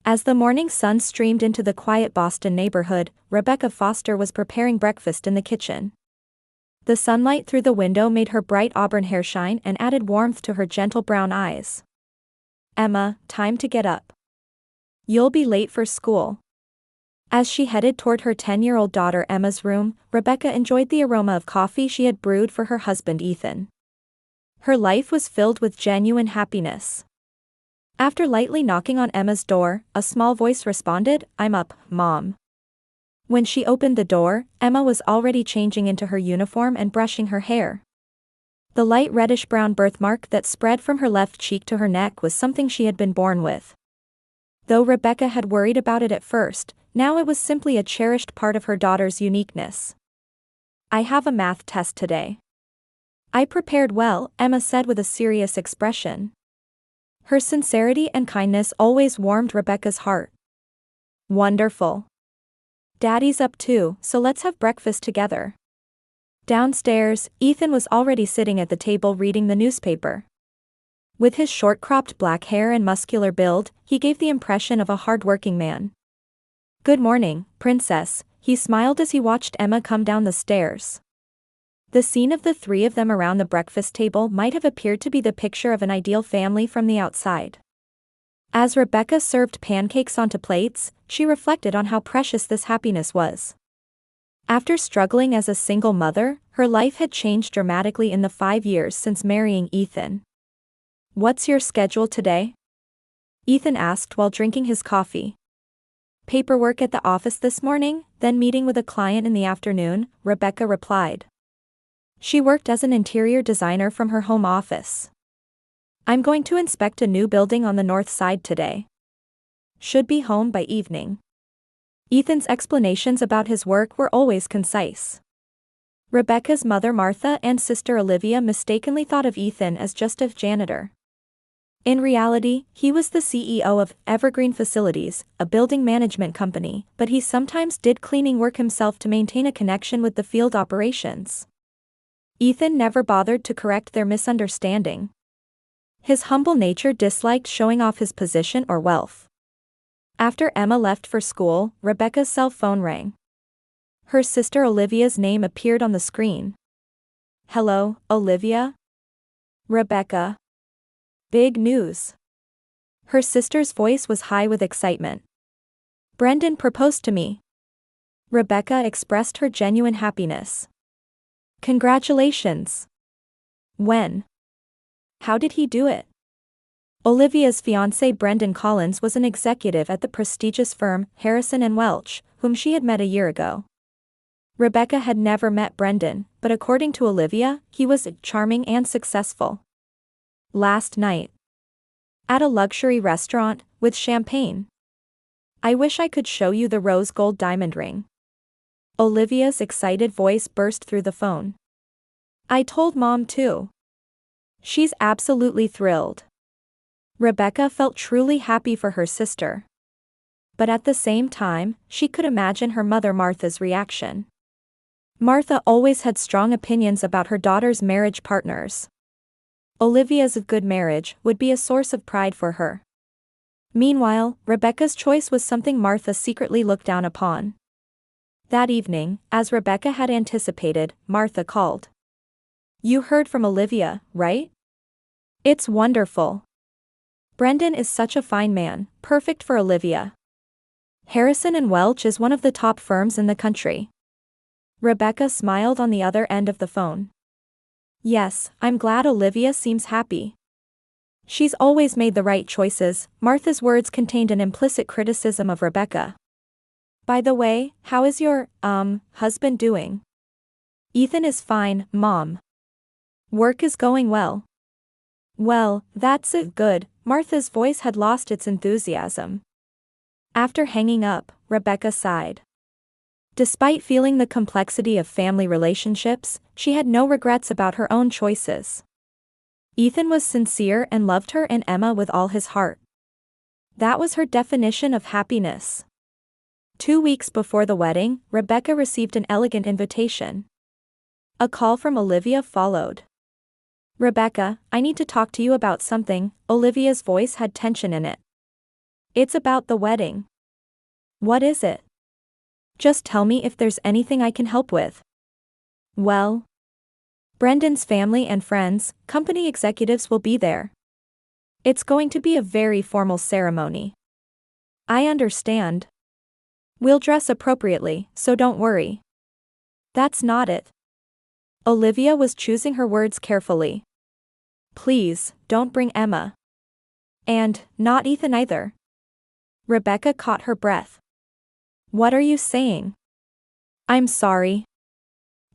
As the morning sun streamed into the quiet Boston neighborhood, Rebecca Foster was preparing breakfast in the kitchen. The sunlight through the window made her bright auburn hair shine and added warmth to her gentle brown eyes. "Emma, time to get up. You'll be late for school." As she headed toward her 10-year-old daughter Emma's room, Rebecca enjoyed the aroma of coffee she had brewed for her husband Ethan. Her life was filled with genuine happiness. After lightly knocking on Emma's door, a small voice responded, "I'm up, Mom." When she opened the door, Emma was already changing into her uniform and brushing her hair. The light reddish-brown birthmark that spread from her left cheek to her neck was something she had been born with. Though Rebecca had worried about it at first, now it was simply a cherished part of her daughter's uniqueness. "I have a math test today." "I prepared well," Emma said with a serious expression. Her sincerity and kindness always warmed Rebecca's heart. "Wonderful. Daddy's up too, so let's have breakfast together." Downstairs, Ethan was already sitting at the table reading the newspaper. With his short-cropped black hair and muscular build, he gave the impression of a hard-working man. "Good morning, Princess," he smiled as he watched Emma come down the stairs. The scene of the three of them around the breakfast table might have appeared to be the picture of an ideal family from the outside. As Rebecca served pancakes onto plates, she reflected on how precious this happiness was. After struggling as a single mother, her life had changed dramatically in the 5 years since marrying Ethan. "What's your schedule today?" Ethan asked while drinking his coffee. "Paperwork at the office this morning, then meeting with a client in the afternoon," Rebecca replied. She worked as an interior designer from her home office. "I'm going to inspect a new building on the north side today. Should be home by evening." Ethan's explanations about his work were always concise. Rebecca's mother Martha and sister Olivia mistakenly thought of Ethan as just a janitor. In reality, he was the CEO of Evergreen Facilities, a building management company, but he sometimes did cleaning work himself to maintain a connection with the field operations. Ethan never bothered to correct their misunderstanding. His humble nature disliked showing off his position or wealth. After Emma left for school, Rebecca's cell phone rang. Her sister Olivia's name appeared on the screen. "Hello, Olivia?" "Rebecca." "Big news." Her sister's voice was high with excitement. "Brendan proposed to me." Rebecca expressed her genuine happiness. "Congratulations." "When? How did he do it?" Olivia's fiancé Brendan Collins was an executive at the prestigious firm Harrison & Welch, whom she had met a year ago. Rebecca had never met Brendan, but according to Olivia, he was charming and successful. "Last night. At a luxury restaurant, with champagne. I wish I could show you the rose gold diamond ring." Olivia's excited voice burst through the phone. "I told Mom too. She's absolutely thrilled." Rebecca felt truly happy for her sister. But at the same time, she could imagine her mother Martha's reaction. Martha always had strong opinions about her daughter's marriage partners. Olivia's good marriage would be a source of pride for her. Meanwhile, Rebecca's choice was something Martha secretly looked down upon. That evening, as Rebecca had anticipated, Martha called. "You heard from Olivia, right? It's wonderful. Brendan is such a fine man, perfect for Olivia. Harrison & Welch is one of the top firms in the country." Rebecca smiled on the other end of the phone. "Yes, I'm glad Olivia seems happy. She's always made the right choices." Martha's words contained an implicit criticism of Rebecca. "By the way, how is your, husband doing?" "Ethan is fine, Mom. Work is going well." "Well, that's good." Martha's voice had lost its enthusiasm. After hanging up, Rebecca sighed. Despite feeling the complexity of family relationships, she had no regrets about her own choices. Ethan was sincere and loved her and Emma with all his heart. That was her definition of happiness. 2 weeks before the wedding, Rebecca received an elegant invitation. A call from Olivia followed. "Rebecca, I need to talk to you about something." Olivia's voice had tension in it. It's about the wedding. What is it? Just tell me if there's anything I can help with. Well, Brendan's family and friends, company executives will be there. It's going to be a very formal ceremony. I understand. We'll dress appropriately, so don't worry. That's not it. Olivia was choosing her words carefully. Please, don't bring Emma. And, not Ethan either. Rebecca caught her breath. What are you saying? I'm sorry.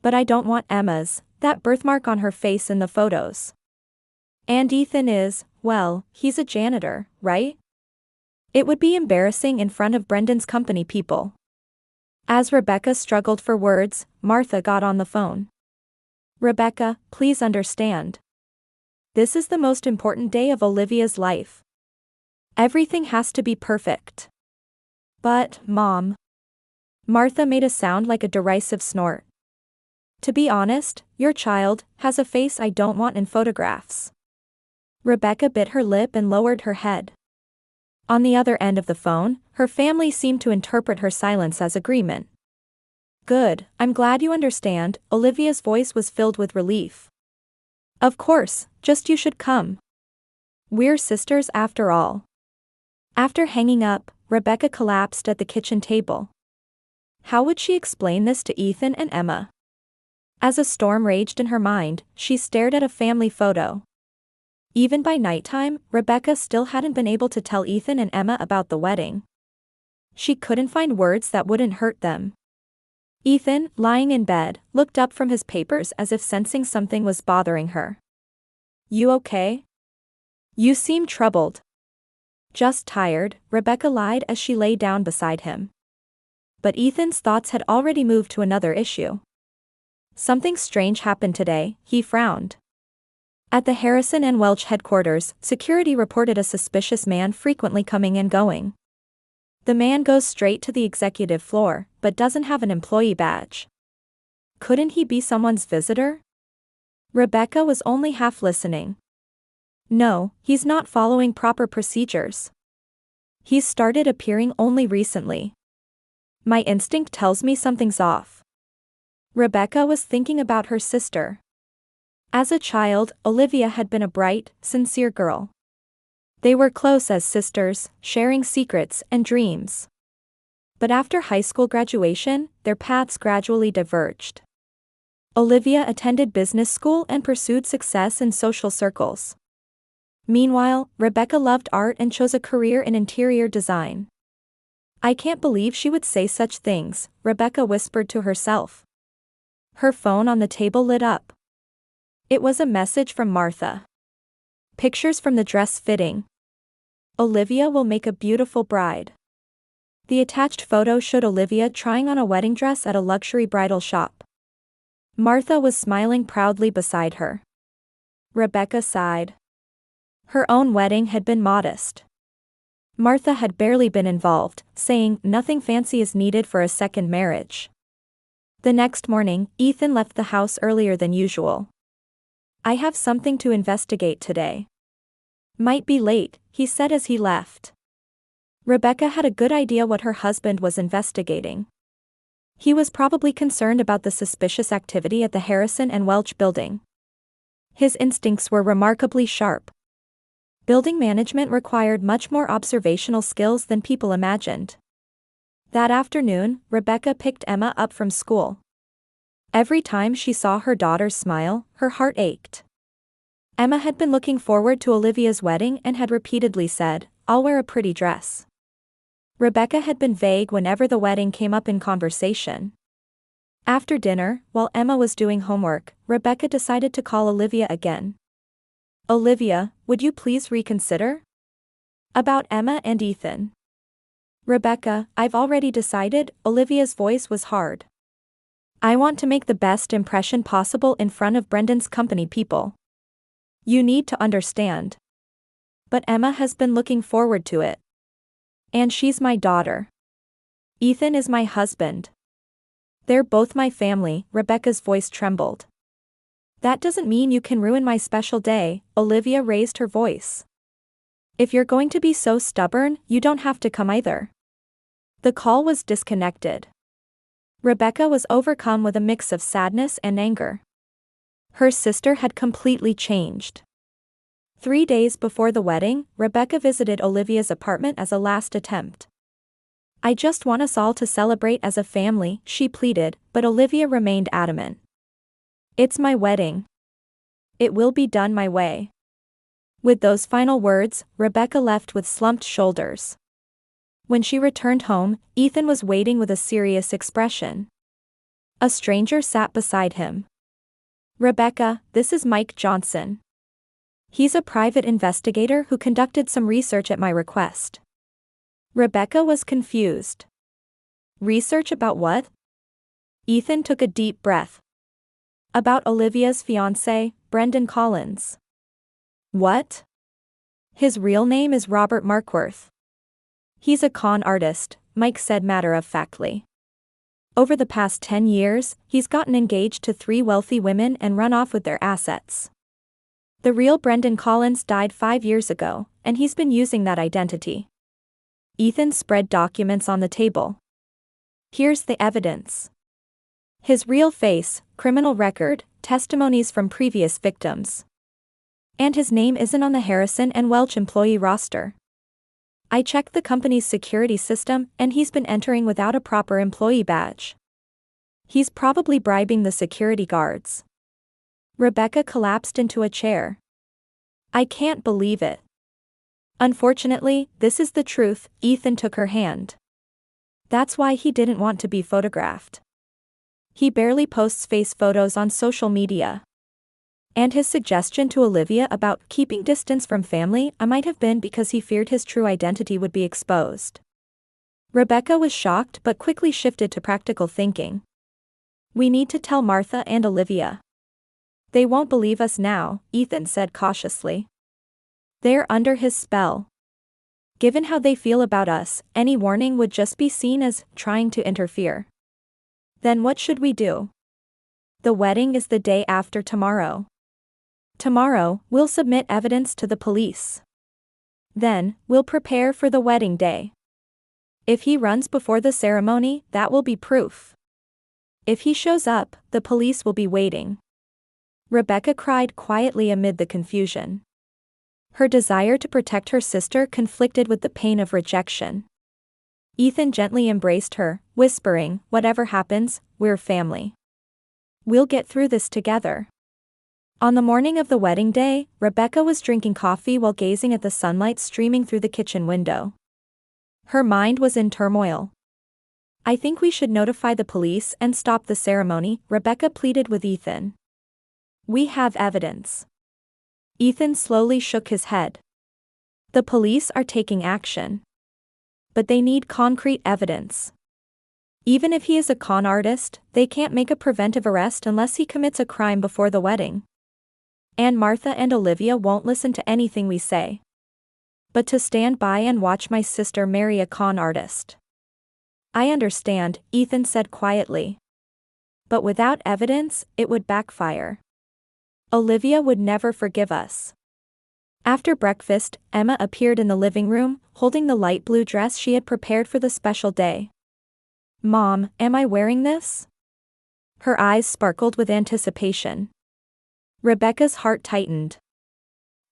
But I don't want Emma's, that birthmark on her face in the photos. And Ethan is, well, he's a janitor, right? It would be embarrassing in front of Brendan's company people. As Rebecca struggled for words, Martha got on the phone. Rebecca, please understand. This is the most important day of Olivia's life. Everything has to be perfect. But, Mom. Martha made a sound like a derisive snort. To be honest, your child has a face I don't want in photographs. Rebecca bit her lip and lowered her head. On the other end of the phone, her family seemed to interpret her silence as agreement. Good, I'm glad you understand. Olivia's voice was filled with relief. Of course, just you should come. We're sisters after all. After hanging up, Rebecca collapsed at the kitchen table. How would she explain this to Ethan and Emma? As a storm raged in her mind, she stared at a family photo. Even by nighttime, Rebecca still hadn't been able to tell Ethan and Emma about the wedding. She couldn't find words that wouldn't hurt them. Ethan, lying in bed, looked up from his papers as if sensing something was bothering her. You okay? You seem troubled. Just tired, Rebecca lied as she lay down beside him. But Ethan's thoughts had already moved to another issue. Something strange happened today, he frowned. At the Harrison and Welch headquarters, security reported a suspicious man frequently coming and going. The man goes straight to the executive floor, but doesn't have an employee badge. Couldn't he be someone's visitor? Rebecca was only half listening. No, he's not following proper procedures. He's started appearing only recently. My instinct tells me something's off. Rebecca was thinking about her sister. As a child, Olivia had been a bright, sincere girl. They were close as sisters, sharing secrets and dreams. But after high school graduation, their paths gradually diverged. Olivia attended business school and pursued success in social circles. Meanwhile, Rebecca loved art and chose a career in interior design. I can't believe she would say such things, Rebecca whispered to herself. Her phone on the table lit up. It was a message from Martha. Pictures from the dress fitting. Olivia will make a beautiful bride. The attached photo showed Olivia trying on a wedding dress at a luxury bridal shop. Martha was smiling proudly beside her. Rebecca sighed. Her own wedding had been modest. Martha had barely been involved, saying nothing fancy is needed for a second marriage. The next morning, Ethan left the house earlier than usual. I have something to investigate today. Might be late, he said as he left. Rebecca had a good idea what her husband was investigating. He was probably concerned about the suspicious activity at the Harrison and Welch building. His instincts were remarkably sharp. Building management required much more observational skills than people imagined. That afternoon, Rebecca picked Emma up from school. Every time she saw her daughter smile, her heart ached. Emma had been looking forward to Olivia's wedding and had repeatedly said, "I'll wear a pretty dress." Rebecca had been vague whenever the wedding came up in conversation. After dinner, while Emma was doing homework, Rebecca decided to call Olivia again. Olivia, would you please reconsider? About Emma and Ethan. Rebecca, I've already decided. Olivia's voice was hard. I want to make the best impression possible in front of Brendan's company people. You need to understand. But Emma has been looking forward to it. And she's my daughter. Ethan is my husband. They're both my family. Rebecca's voice trembled. That doesn't mean you can ruin my special day. Olivia raised her voice. If you're going to be so stubborn, you don't have to come either. The call was disconnected. Rebecca was overcome with a mix of sadness and anger. Her sister had completely changed. 3 days before the wedding, Rebecca visited Olivia's apartment as a last attempt. "I just want us all to celebrate as a family," she pleaded, but Olivia remained adamant. "It's my wedding. It will be done my way." With those final words, Rebecca left with slumped shoulders. When she returned home, Ethan was waiting with a serious expression. A stranger sat beside him. "Rebecca, this is Mike Johnson. He's a private investigator who conducted some research at my request." Rebecca was confused. "Research about what?" Ethan took a deep breath. "About Olivia's fiancé, Brendan Collins." "What?" "His real name is Robert Markworth. He's a con artist," Mike said matter-of-factly. "Over the past 10 years, he's gotten engaged to 3 wealthy women and run off with their assets. The real Brendan Collins died 5 years ago, and he's been using that identity." Ethan spread documents on the table. "Here's the evidence. His real face, criminal record, testimonies from previous victims. And his name isn't on the Harrison and Welch employee roster. I checked the company's security system, and he's been entering without a proper employee badge. He's probably bribing the security guards." Rebecca collapsed into a chair. "I can't believe it." "Unfortunately, this is the truth," Ethan took her hand. "That's why he didn't want to be photographed. He barely posts face photos on social media. And his suggestion to Olivia about keeping distance from family might have been because he feared his true identity would be exposed." Rebecca was shocked but quickly shifted to practical thinking. "We need to tell Martha and Olivia." "They won't believe us now," Ethan said cautiously. "They're under his spell. Given how they feel about us, any warning would just be seen as trying to interfere." "Then what should we do?" "The wedding is the day after tomorrow. Tomorrow, we'll submit evidence to the police. Then, we'll prepare for the wedding day. If he runs before the ceremony, that will be proof. If he shows up, the police will be waiting." Rebecca cried quietly amid the confusion. Her desire to protect her sister conflicted with the pain of rejection. Ethan gently embraced her, whispering, "Whatever happens, we're family. We'll get through this together." On the morning of the wedding day, Rebecca was drinking coffee while gazing at the sunlight streaming through the kitchen window. Her mind was in turmoil. "I think we should notify the police and stop the ceremony," Rebecca pleaded with Ethan. "We have evidence." Ethan slowly shook his head. "The police are taking action. But they need concrete evidence. Even if he is a con artist, they can't make a preventive arrest unless he commits a crime before the wedding. And Martha and Olivia won't listen to anything we say. But to stand by and watch my sister marry a con artist." "I understand," Ethan said quietly. "But without evidence, it would backfire. Olivia would never forgive us." After breakfast, Emma appeared in the living room, holding the light blue dress she had prepared for the special day. "Mom, am I wearing this?" Her eyes sparkled with anticipation. Rebecca's heart tightened.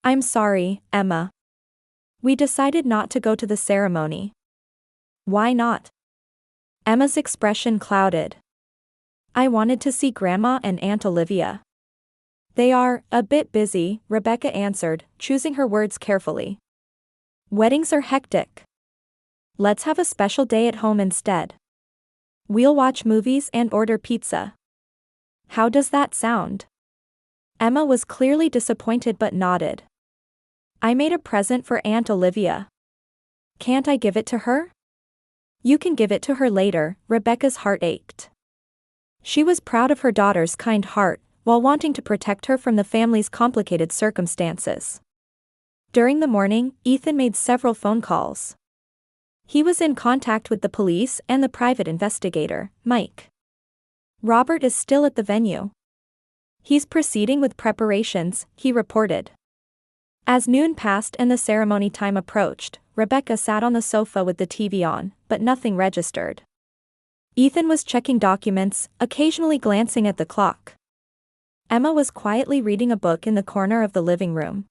"I'm sorry, Emma. We decided not to go to the ceremony." "Why not?" Emma's expression clouded. "I wanted to see Grandma and Aunt Olivia." "They are a bit busy," Rebecca answered, choosing her words carefully. "Weddings are hectic. Let's have a special day at home instead. We'll watch movies and order pizza. How does that sound?" Emma was clearly disappointed but nodded. "I made a present for Aunt Olivia. Can't I give it to her?" "You can give it to her later," Rebecca's heart ached. She was proud of her daughter's kind heart, while wanting to protect her from the family's complicated circumstances. During the morning, Ethan made several phone calls. He was in contact with the police and the private investigator, Mike. Robert is still at the venue. He's proceeding with preparations, he reported. As noon passed and the ceremony time approached, Rebecca sat on the sofa with the TV on, but nothing registered. Ethan was checking documents, occasionally glancing at the clock. Emma was quietly reading a book in the corner of the living room.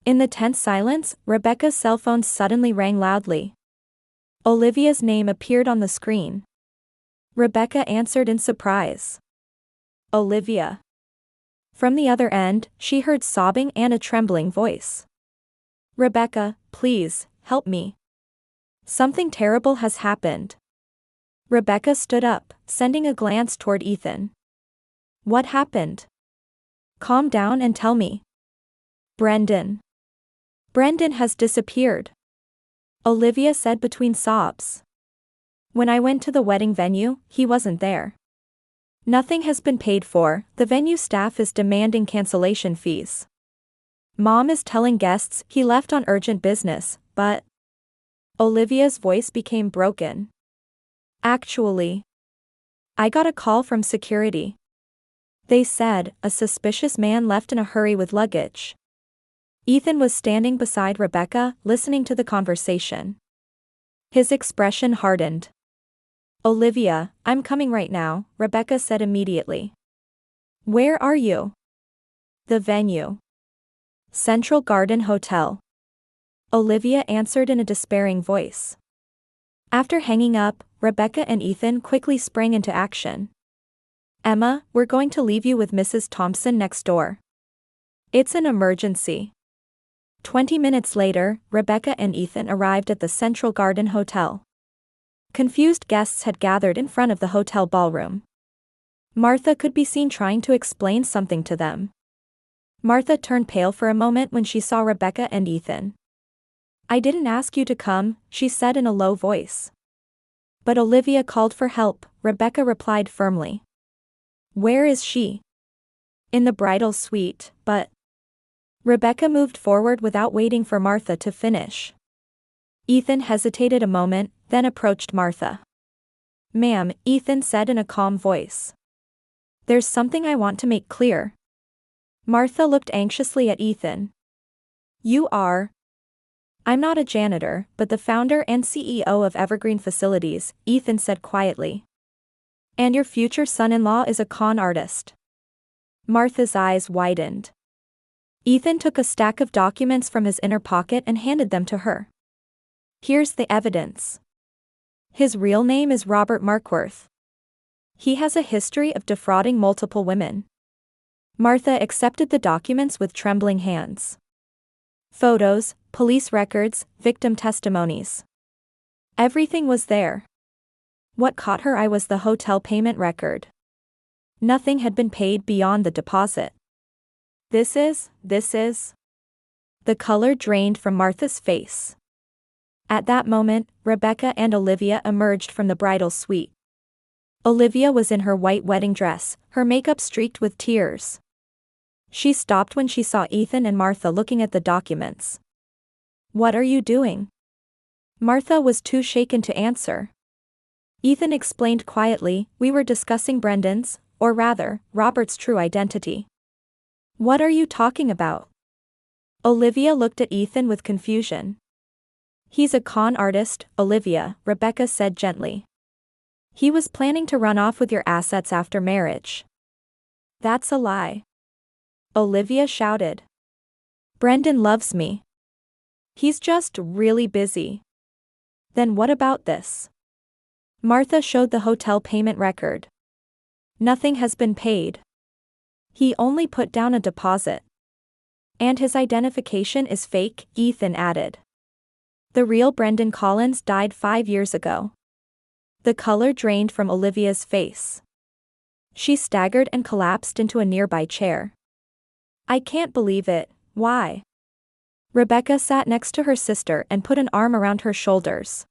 In the tense silence, Rebecca's cell phone suddenly rang loudly. Olivia's name appeared on the screen. Rebecca answered in surprise. Olivia. From the other end, she heard sobbing and a trembling voice. Rebecca, please, help me. Something terrible has happened. Rebecca stood up, sending a glance toward Ethan. What happened? Calm down and tell me. Brendan. Brendan has disappeared. Olivia said between sobs. When I went to the wedding venue, he wasn't there. Nothing has been paid for, the venue staff is demanding cancellation fees. Mom is telling guests he left on urgent business, but... Olivia's voice became broken. Actually, I got a call from security. They said a suspicious man left in a hurry with luggage. Ethan was standing beside Rebecca, listening to the conversation. His expression hardened. Olivia, I'm coming right now, Rebecca said immediately. Where are you? The venue. Central Garden Hotel. Olivia answered in a despairing voice. After hanging up, Rebecca and Ethan quickly sprang into action. Emma, we're going to leave you with Mrs. Thompson next door. It's an emergency. 20 minutes later, Rebecca and Ethan arrived at the Central Garden Hotel. Confused guests had gathered in front of the hotel ballroom. Martha could be seen trying to explain something to them. Martha turned pale for a moment when she saw Rebecca and Ethan. I didn't ask you to come, she said in a low voice. But Olivia called for help, Rebecca replied firmly. Where is she? In the bridal suite, but... Rebecca moved forward without waiting for Martha to finish. Ethan hesitated a moment, then approached Martha. Ma'am, Ethan said in a calm voice. There's something I want to make clear. Martha looked anxiously at Ethan. You are? I'm not a janitor, but the founder and CEO of Evergreen Facilities, Ethan said quietly. And your future son-in-law is a con artist. Martha's eyes widened. Ethan took a stack of documents from his inner pocket and handed them to her. Here's the evidence. His real name is Robert Markworth. He has a history of defrauding multiple women. Martha accepted the documents with trembling hands. Photos, police records, victim testimonies. Everything was there. What caught her eye was the hotel payment record. Nothing had been paid beyond the deposit. This is. The color drained from Martha's face. At that moment, Rebecca and Olivia emerged from the bridal suite. Olivia was in her white wedding dress, her makeup streaked with tears. She stopped when she saw Ethan and Martha looking at the documents. What are you doing? Martha was too shaken to answer. Ethan explained quietly, we were discussing Brendan's, or rather, Robert's true identity. What are you talking about? Olivia looked at Ethan with confusion. He's a con artist, Olivia, Rebecca said gently. He was planning to run off with your assets after marriage. That's a lie. Olivia shouted. Brendan loves me. He's just really busy. Then what about this? Martha showed the hotel payment record. Nothing has been paid. He only put down a deposit. And his identification is fake, Ethan added. The real Brendan Collins died 5 years ago. The color drained from Olivia's face. She staggered and collapsed into a nearby chair. I can't believe it, why? Rebecca sat next to her sister and put an arm around her shoulders.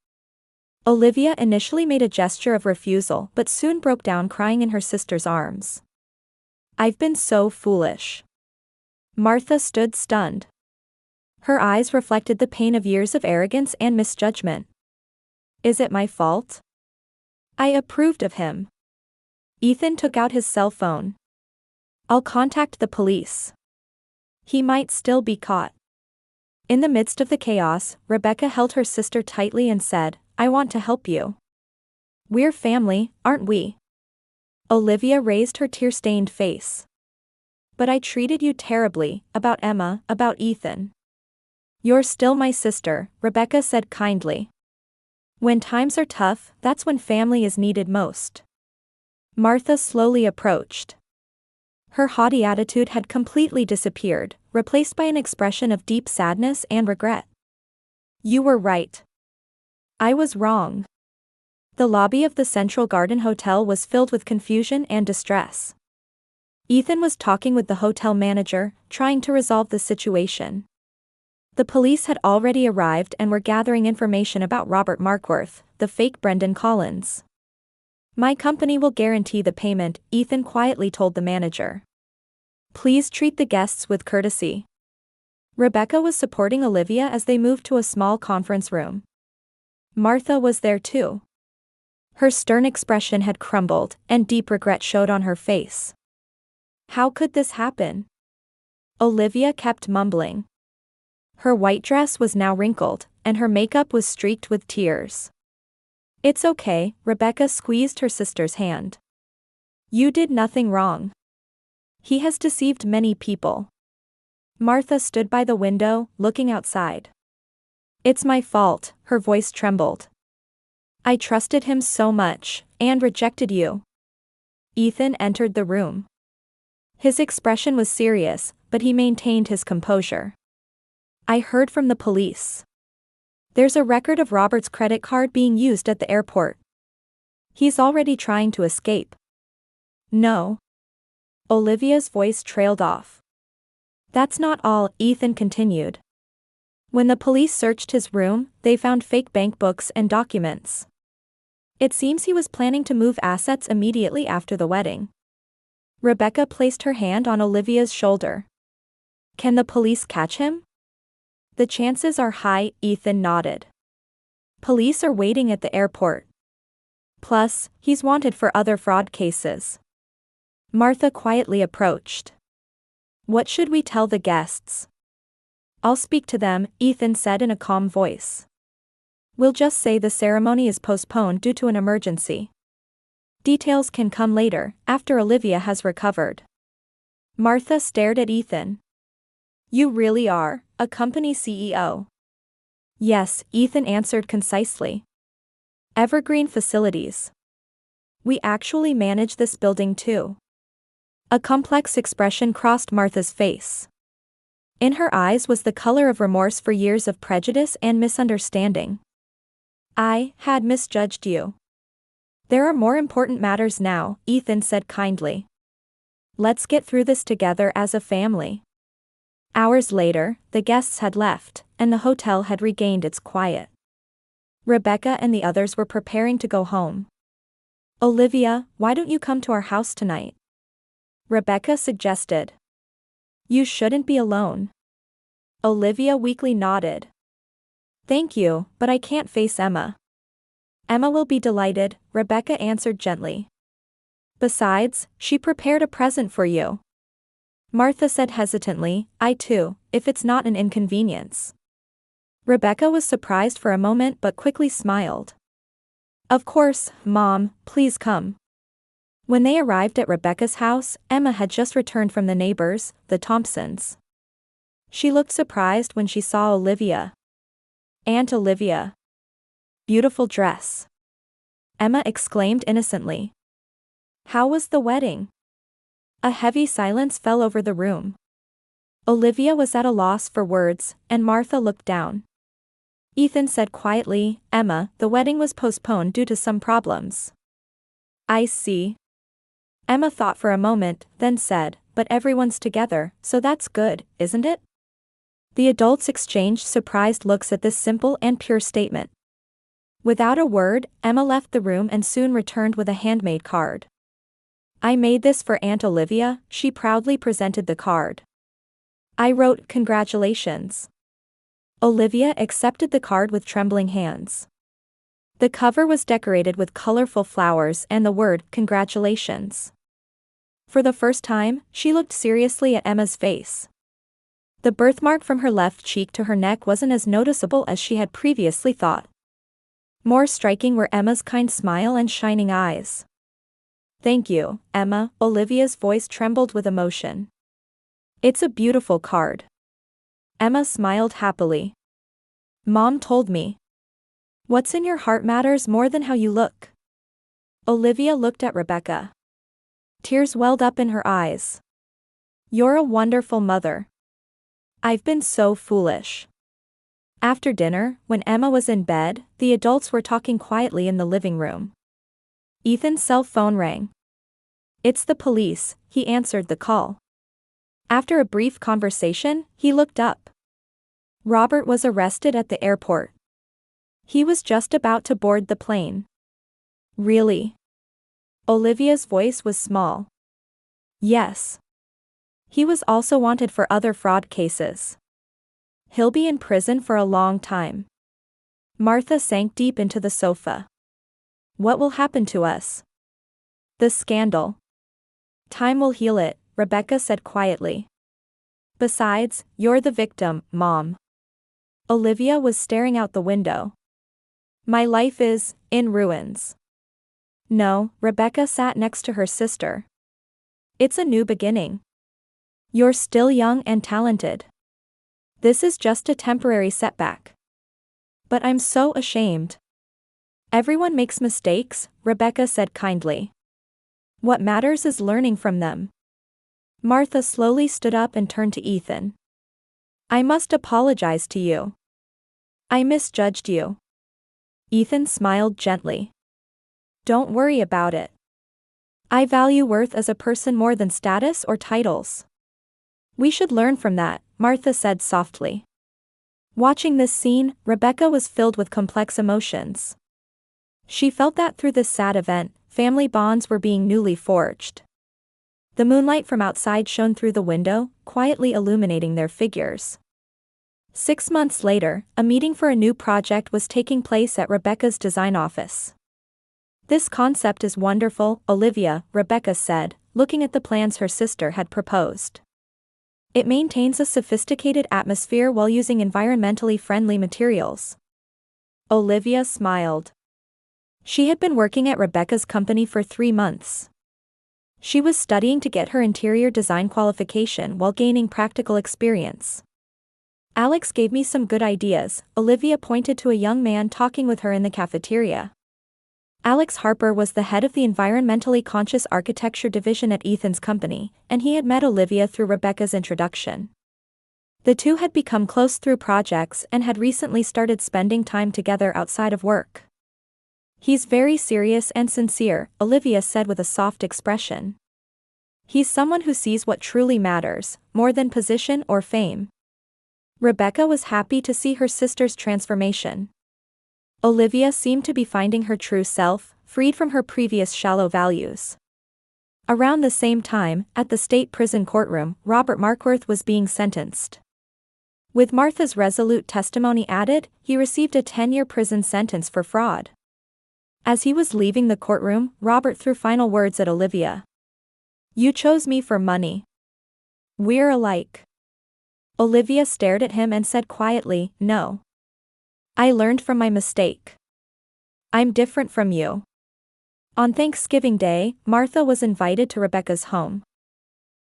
Olivia initially made a gesture of refusal but soon broke down crying in her sister's arms. I've been so foolish. Martha stood stunned. Her eyes reflected the pain of years of arrogance and misjudgment. Is it my fault? I approved of him. Ethan took out his cell phone. I'll contact the police. He might still be caught. In the midst of the chaos, Rebecca held her sister tightly and said, "I want to help you. We're family, aren't we?" Olivia raised her tear-stained face. "But I treated you terribly, about Emma, about Ethan." "You're still my sister," Rebecca said kindly. "When times are tough, that's when family is needed most." Martha slowly approached. Her haughty attitude had completely disappeared, replaced by an expression of deep sadness and regret. "You were right. I was wrong." The lobby of the Central Garden Hotel was filled with confusion and distress. Ethan was talking with the hotel manager, trying to resolve the situation. The police had already arrived and were gathering information about Robert Markworth, the fake Brendan Collins. "My company will guarantee the payment," Ethan quietly told the manager. "Please treat the guests with courtesy." Rebecca was supporting Olivia as they moved to a small conference room. Martha was there too. Her stern expression had crumbled, and deep regret showed on her face. How could this happen? Olivia kept mumbling. Her white dress was now wrinkled, and her makeup was streaked with tears. "It's okay," Rebecca squeezed her sister's hand. "You did nothing wrong. He has deceived many people." Martha stood by the window, looking outside. "It's my fault," her voice trembled. "I trusted him so much, and rejected you." Ethan entered the room. His expression was serious, but he maintained his composure. "I heard from the police. There's a record of Robert's credit card being used at the airport. He's already trying to escape." "No." Olivia's voice trailed off. "That's not all," Ethan continued. "When the police searched his room, they found fake bank books and documents. It seems he was planning to move assets immediately after the wedding." Rebecca placed her hand on Olivia's shoulder. "Can the police catch him?" "The chances are high," Ethan nodded. "Police are waiting at the airport. Plus, he's wanted for other fraud cases." Martha quietly approached. "What should we tell the guests?" "I'll speak to them," Ethan said in a calm voice. "We'll just say the ceremony is postponed due to an emergency. Details can come later, after Olivia has recovered." Martha stared at Ethan. "You really are a company CEO?" "Yes," Ethan answered concisely. "Evergreen Facilities. We actually manage this building too." A complex expression crossed Martha's face. In her eyes was the color of remorse for years of prejudice and misunderstanding. "I had misjudged you. There are more important matters now," Ethan said kindly. "Let's get through this together as a family." Hours later, the guests had left, and the hotel had regained its quiet. Rebecca and the others were preparing to go home. "Olivia, why don't you come to our house tonight?" Rebecca suggested. "You shouldn't be alone." Olivia weakly nodded. "Thank you, but I can't face Emma." "Emma will be delighted," Rebecca answered gently. "Besides, she prepared a present for you." Martha said hesitantly, "I too, if it's not an inconvenience." Rebecca was surprised for a moment but quickly smiled. "Of course, Mom, please come." When they arrived at Rebecca's house, Emma had just returned from the neighbors, the Thompsons. She looked surprised when she saw Olivia. "Aunt Olivia. Beautiful dress." Emma exclaimed innocently. "How was the wedding?" A heavy silence fell over the room. Olivia was at a loss for words, and Martha looked down. Ethan said quietly, "Emma, the wedding was postponed due to some problems." "I see." Emma thought for a moment, then said, "But everyone's together, so that's good, isn't it?" The adults exchanged surprised looks at this simple and pure statement. Without a word, Emma left the room and soon returned with a handmade card. "I made this for Aunt Olivia," she proudly presented the card. "I wrote, 'Congratulations.'" Olivia accepted the card with trembling hands. The cover was decorated with colorful flowers and the word, "Congratulations." For the first time, she looked seriously at Emma's face. The birthmark from her left cheek to her neck wasn't as noticeable as she had previously thought. More striking were Emma's kind smile and shining eyes. "Thank you, Emma," Olivia's voice trembled with emotion. "It's a beautiful card." Emma smiled happily. "Mom told me. What's in your heart matters more than how you look." Olivia looked at Rebecca. Tears welled up in her eyes. "You're a wonderful mother. I've been so foolish." After dinner, when Emma was in bed, the adults were talking quietly in the living room. Ethan's cell phone rang. "It's the police," he answered the call. After a brief conversation, he looked up. Robert was arrested at the airport. He was just about to board the plane. "Really?" Olivia's voice was small. "Yes. He was also wanted for other fraud cases. He'll be in prison for a long time." Martha sank deep into the sofa. "What will happen to us?" "The scandal. Time will heal it," Rebecca said quietly. "Besides, you're the victim, Mom." Olivia was staring out the window. "My life is in ruins." "No," Rebecca sat next to her sister. "It's a new beginning. You're still young and talented. This is just a temporary setback." "But I'm so ashamed." "Everyone makes mistakes," Rebecca said kindly. "What matters is learning from them." Martha slowly stood up and turned to Ethan. "I must apologize to you. I misjudged you." Ethan smiled gently. "Don't worry about it. I value worth as a person more than status or titles." "We should learn from that," Martha said softly. Watching this scene, Rebecca was filled with complex emotions. She felt that through this sad event, family bonds were being newly forged. The moonlight from outside shone through the window, quietly illuminating their figures. 6 months later, a meeting for a new project was taking place at Rebecca's design office. "This concept is wonderful, Olivia," Rebecca said, looking at the plans her sister had proposed. "It maintains a sophisticated atmosphere while using environmentally friendly materials." Olivia smiled. She had been working at Rebecca's company for 3 months. She was studying to get her interior design qualification while gaining practical experience. "Alex gave me some good ideas," Olivia pointed to a young man talking with her in the cafeteria. Alex Harper was the head of the environmentally conscious architecture division at Ethan's company, and he had met Olivia through Rebecca's introduction. The two had become close through projects and had recently started spending time together outside of work. "He's very serious and sincere," Olivia said with a soft expression. "He's someone who sees what truly matters, more than position or fame." Rebecca was happy to see her sister's transformation. Olivia seemed to be finding her true self, freed from her previous shallow values. Around the same time, at the state prison courtroom, Robert Markworth was being sentenced. With Martha's resolute testimony added, he received a 10-year prison sentence for fraud. As he was leaving the courtroom, Robert threw final words at Olivia. "You chose me for money. We're alike." Olivia stared at him and said quietly, "No. I learned from my mistake. I'm different from you." On Thanksgiving Day, Martha was invited to Rebecca's home.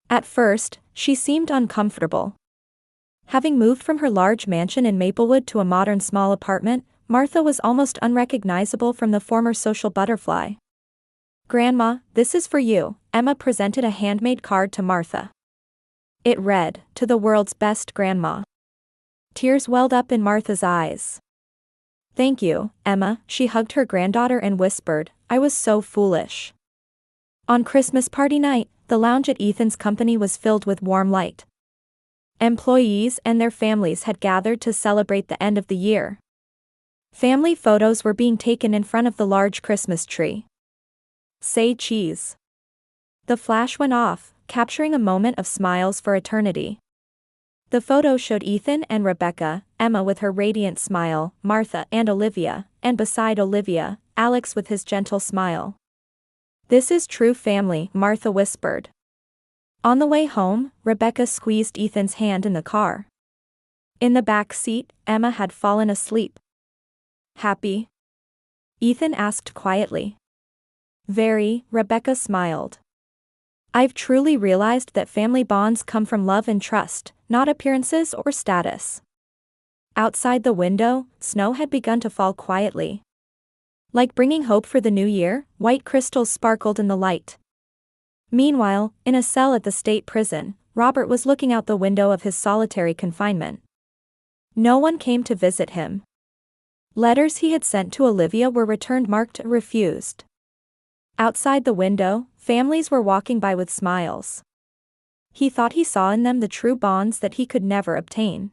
At first, she seemed uncomfortable. Having moved from her large mansion in Maplewood to a modern small apartment, Martha was almost unrecognizable from the former social butterfly. "Grandma, this is for you," Emma presented a handmade card to Martha. It read, "To the world's best grandma." Tears welled up in Martha's eyes. "Thank you, Emma," she hugged her granddaughter and whispered, "I was so foolish." On Christmas party night, the lounge at Ethan's company was filled with warm light. Employees and their families had gathered to celebrate the end of the year. Family photos were being taken in front of the large Christmas tree. "Say cheese." The flash went off, capturing a moment of smiles for eternity. The photo showed Ethan and Rebecca, Emma with her radiant smile, Martha and Olivia, and beside Olivia, Alex with his gentle smile. "This is true family," Martha whispered. On the way home, Rebecca squeezed Ethan's hand in the car. In the back seat, Emma had fallen asleep. "Happy?" Ethan asked quietly. "Very," Rebecca smiled. "I've truly realized that family bonds come from love and trust, not appearances or status." Outside the window, snow had begun to fall quietly. Like bringing hope for the new year, white crystals sparkled in the light. Meanwhile, in a cell at the state prison, Robert was looking out the window of his solitary confinement. No one came to visit him. Letters he had sent to Olivia were returned marked refused. Outside the window, families were walking by with smiles. He thought he saw in them the true bonds that he could never obtain.